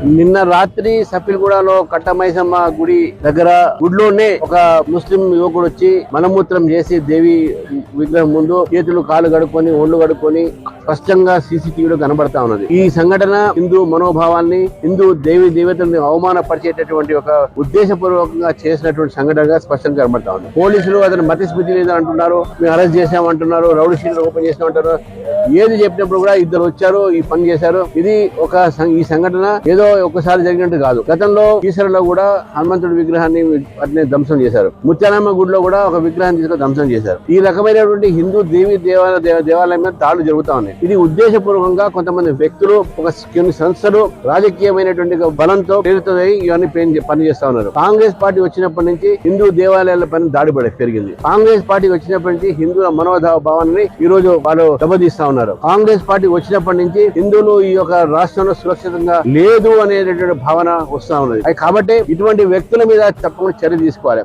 నిన్న రాత్రి సఫిల్గూడలో కట్టమైసమ్మ గుడి దగ్గర గుడిలోనే ఒక ముస్లిం యువకుడు వచ్చి మలమూత్రం చేసి దేవి విగ్రహం ముందు చేతులు కాలు కడుక్కొని ఒళ్ళు కడుక్కొని స్పష్టంగా సీసీటీవీలో కనబడతా ఉన్నది. ఈ సంఘటన హిందూ మనోభావాల్ని, హిందూ దేవతల్ని అవమానపరిచేటటువంటి ఒక ఉద్దేశపూర్వకంగా చేసినటువంటి సంఘటనగా స్పష్టంగా కనబడతా ఉంది. పోలీసులు అతను మతిస్థితి లేదని అంటున్నారు, మేము అరెస్ట్ చేశామంటున్నారు, రౌడీ షీట్లు ఓపెన్ చేసామంటారు. ఏది చెప్పినప్పుడు కూడా ఇద్దరు వచ్చారు, ఈ పని చేశారు. ఇది ఈ సంఘటన ఏదో ఒకసారి జరిగినట్టు కాదు. గతంలో ఈశ్వరలో కూడా హనుమంతుడి విగ్రహాన్ని అట్నే ధ్వంసం చేశారు. ముత్యాలమ్మ గుడిలో కూడా ఒక విగ్రహాన్ని తీసుకొని ధ్వంసం చేశారు. ఈ రకమైనటువంటి హిందూ దేవాలయం మీద దాడులు జరుగుతా ఉన్నాయి. ఇది ఉద్దేశపూర్వకంగా కొంతమంది వ్యక్తులు, కొన్ని సంస్థలు రాజకీయమైనటువంటి బలంతో ప్రేరితమై ఇవన్నీ పనిచేస్తా ఉన్నారు. కాంగ్రెస్ పార్టీ వచ్చినప్పటి నుంచి హిందూ దేవాలయాల పైన దాడి పెరిగింది. కాంగ్రెస్ పార్టీ వచ్చినప్పటి నుంచి హిందువుల మనోభావాన్ని ఈ రోజు వాళ్ళు దెబ్బతీస్తా ఉన్నారు. కాంగ్రెస్ పార్టీ వచ్చినప్పటి నుంచి హిందువులు ఈ యొక్క రాష్ట్రంలో సురక్షితంగా లేదు అనేటటువంటి భావన వస్తా ఉన్నది. కాబట్టి ఇటువంటి వ్యక్తుల మీద తప్పకుండా చర్య తీసుకోవాలి.